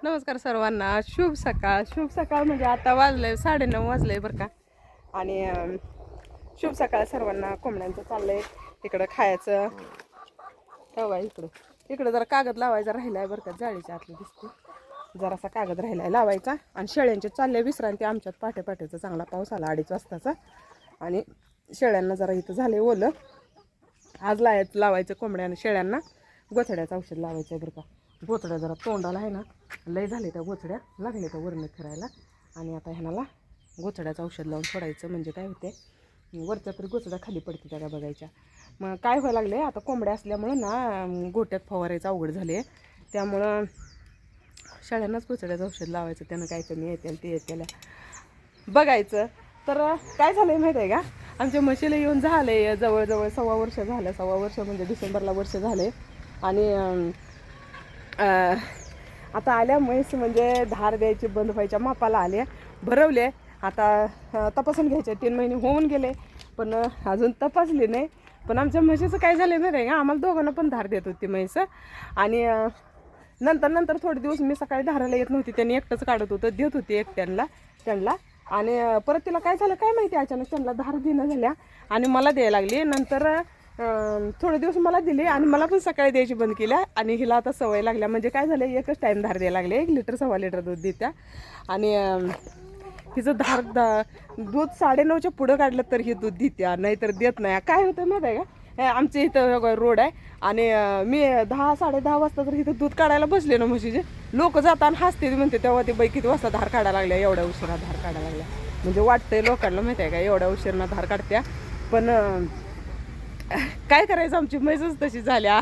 नमस्कार सर्वांना. शुभ सकाळ. शुभ सकाळ म्हणजे आता वाजले 9:30 वाजले बरं का. आणि शुभ सकाळ सर्वांना. कोंबड्यांचं चाललंय इकडं खायचं. ठेवा इकडं जरा कागद लावायचा राहिलाय बरं का. जाळीच्या आतलं दिसते जरासा कागद राहिलाय लावायचा. आणि शेळ्यांचे चालले विश्रांती. आमच्यात पाठेचा चांगला पाऊस आला 2:30 वाजताचा. आणि शेळ्यांना जरा इथं झाले ओलं. आज लावायचं कोंबड्या आणि शेळ्यांना गोचड्याचं औषध लावायचं बरं का. गोचड्या जरा तोंडाला आहे ना लय झाले त्या गोचड्या लागले त्या वरनं फिरायला. आणि आता ह्याला गोचड्याचं औषध लावून सोडायचं म्हणजे काय होते वरच्या तरी गोचड्या खाली पडते त्या का बघायच्या. मग काय व्हायला लागले आता कोंबड्या असल्यामुळं ना गोट्यात फवारायचं अवघड झाले. त्यामुळं शेळ्यांनाच गोचड्याचं औषध लावायचं. त्यानं काय कमी येतील ते येतील बघायचं. तर काय झालं आहे माहीत आहे का, आमच्या म्हशीला येऊन झाले जवळजवळ 1.25 वर्ष झालं. 1.25 वर्ष म्हणजे डिसेंबरला वर्ष झाले. आणि आता आल्या म्हैस म्हणजे धार द्यायची बंद व्हायच्या मापाला आल्या. भरवले आता तपासून घ्यायचे. 3 महिने होऊन गेले पण अजून तपासली नाही. पण आमच्या म्हशीचं काय झालं माहिती आहे का, आम्हाला दोघांना पण धार देत होती म्हैस. आणि नंतर थोडे दिवस मी सकाळी धाराला येत नव्हती. त्यांनी एकटंच काढत होतं, देत होती त्यांना. आणि परत तिला काय झालं काय माहिती, अचानक त्यांना धार देणं झाल्या आणि मला द्यायला लागली. नंतर थोडे दिवस मला दिली आणि मला पण सकाळी द्यायची बंद केल्या. आणि हिला आता सवय लागल्या. म्हणजे काय झालं एकच टाईम धार द्यायला लागले. 1 लिटर 1.25 लिटर दूध देत्या. आणि हिचं दूध 9:30च्या पुढं काढलं तर ही दूध देत्या, नाहीतर देत नाही. काय होतं माहिती आहे का, आमच्या इथं रोड आहे आणि मी 10 10:30 वाजता तर इथं दूध काढायला बसले ना म्हशीचे, लोक जाताना हसते म्हणते तेव्हा ते बाई किती वाजता धार काढायला लागल्या, एवढ्या उशिरा धार काढायला लागल्या. म्हणजे वाटतंय लोकांना माहिती आहे का एवढ्या उशिरानं धार काढत्या. पण काय करायचं, आमची म्हैसच तशी झाल्या.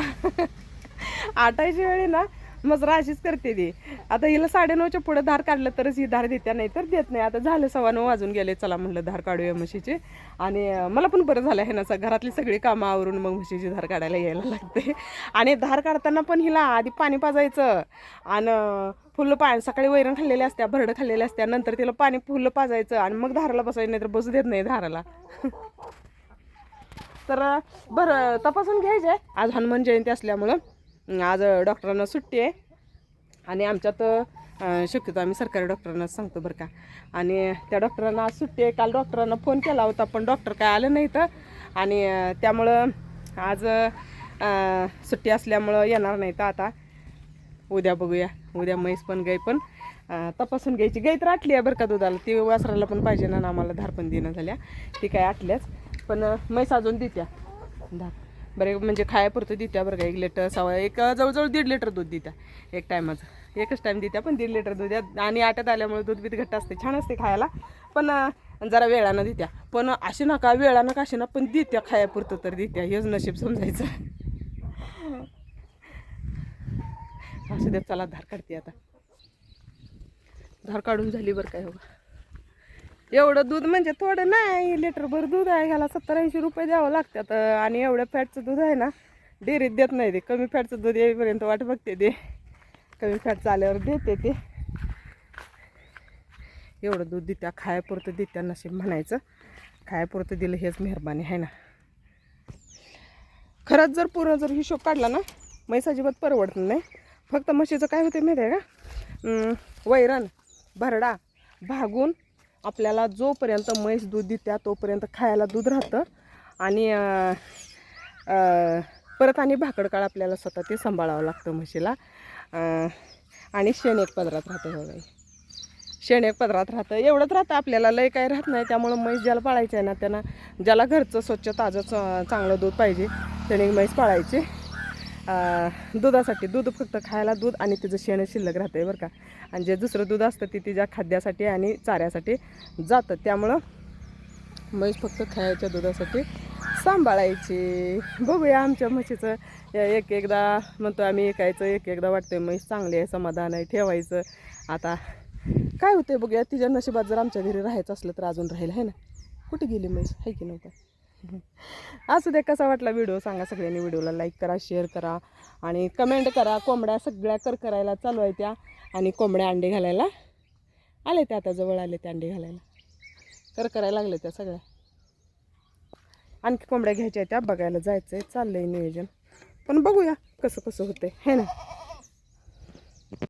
आटायची वेळी ना मग राशीच करते ती. आता हिला 9:30च्या पुढे धार काढलं तरच ही धार देत्या, नाही तर देत नाही. आता झालं 9:15 वाजून गेले. चला म्हणलं धार काढूया म्हशीची. आणि मला पण बरं झालं आहे ना, घरातली सगळी कामं आवरून मग म्हशीची धार काढायला यायला लागते. आणि धार काढताना पण हिला आधी पाणी पाजायचं आणि फुलं पाणी सकाळी वैरण खाल्लेल्या असत्या, भरडं खाल्लेल्या असत्या. नंतर तिला पाणी फुलं पाजायचं आणि मग धाराला बसायचं, नाही तर बसू देत नाही धाराला. तर बरं तपासून घ्यायचे. आज हनुमान जयंती असल्यामुळं आज डॉक्टरांना सुट्टी आहे. आणि आमच्यात शक्यतो आम्ही सरकारी डॉक्टरांना सांगतो बरं का. आणि त्या डॉक्टरांना आज सुट्टी आहे. काल डॉक्टरांना फोन केला होता पण डॉक्टर काय आलं नाही तर. आणि त्यामुळं आज सुट्टी असल्यामुळं येणार नाही. तर आता उद्या बघूया. उद्या म्हैस पण गाय पण तपासून घ्यायची. गाय तर आटली आहे बरं का दुधाला. ती वासराला पण पाहिजे ना, आम्हाला धार पण देणं झाल्या. ती काय आटल्याच पण म्हैस अजून देत्या धार. बरं म्हणजे खायापुरतं देत्या बरं का. 1 लिटर जवळजवळ 1.5 लिटर दूध देत्या एक टायमाचं. एकच टाईम देत्या पण 1.5 लिटर दूध द्या. आणि आट्यात आल्यामुळे दूध बीत घट्ट असते, छान असते खायला. पण जरा वेळानं देत्या. पण अशी नका वेळानं काशी ना पण देत्या, खायापुरतं तर देत्या. हेच नशीब समजायचं. असं देत. चला धार काढते आता. धार काढून झाली बरं काय. हो एवढं दूध म्हणजे थोडं नाही, लिटरभर दूध आहे. ह्याला 70-80 रुपये द्यावं लागतात. आणि एवढ्या फॅटचं दूध आहे ना डेअरीत देत नाही. ते कमी फॅटचं दूध येईपर्यंत वाट बघते. ते कमी फॅटचं आल्यावर देते. ते एवढं दूध देत्या, खायापुरतं देत्या. नशीब म्हणायचं, खायापुरतं दिलं हेच मेहरबानी आहे ना. खरंच जर पूर्ण जर हिशोब काढला ना म्हैस अजिबात परवडत नाही. फक्त म्हशीचं काय होते माहिती आहे का, वैरण भरडा भागून आपल्याला जोपर्यंत म्हैस दूध देत्या तोपर्यंत खायला दूध राहतं. आणि परत आणि भाकडकाळ आपल्याला स्वतः ते सांभाळावं लागतं म्हशीला. आणि शेण एक पदरात राहतं. हो बाई, शेण एक पदरात राहतं. एवढंच राहतं आपल्याला, लय काही राहत नाही. त्यामुळं म्हैस ज्याला पाळायचं आहे ना त्यांना, ज्याला घरचं स्वच्छ ताजं चांगलं दूध पाहिजे त्याने म्हैस पाळायची. दुधासाठी दूध फक्त खायला दूध आणि तिचं शेण शिल्लक राहतं आहे बरं का. आणि जे दुसरं दूध असतं ते तिच्या खाद्यासाठी आणि चाऱ्यासाठी जातं. त्यामुळं म्हैस फक्त खायच्या दुधासाठी सांभाळायची. बघूया आमच्या म्हशीचं. एकदा म्हणतो आम्ही ऐकायचं, एकदा वाटतंय म्हैस चांगली आहे, समाधान आहे, ठेवायचं. आता काय होतंय बघूया. तिच्या नशिबात जर आमच्या घरी राहायचं असलं तर अजून राहील आहे ना. कुठे गेली म्हैस, आहे की नव्हतं. असू दे. कसा वाटला व्हिडिओ सांगा सगळ्यांनी. व्हिडिओला लाईक करा, शेअर करा आणि कमेंट करा. कोंबड्या सगळ्या करायला चालू आहे त्या. आणि कोंबड्या अंडे घालायला आले त्या, आता जवळ आले त्या अंडे घालायला. करायला लागले त्या सगळ्या. आणखी कोंबड्या घ्यायच्या आहेत त्या, बघायला जायचं आहे, चाललं आहे नियोजन. पण बघूया कसं कसं होतं आहे ना.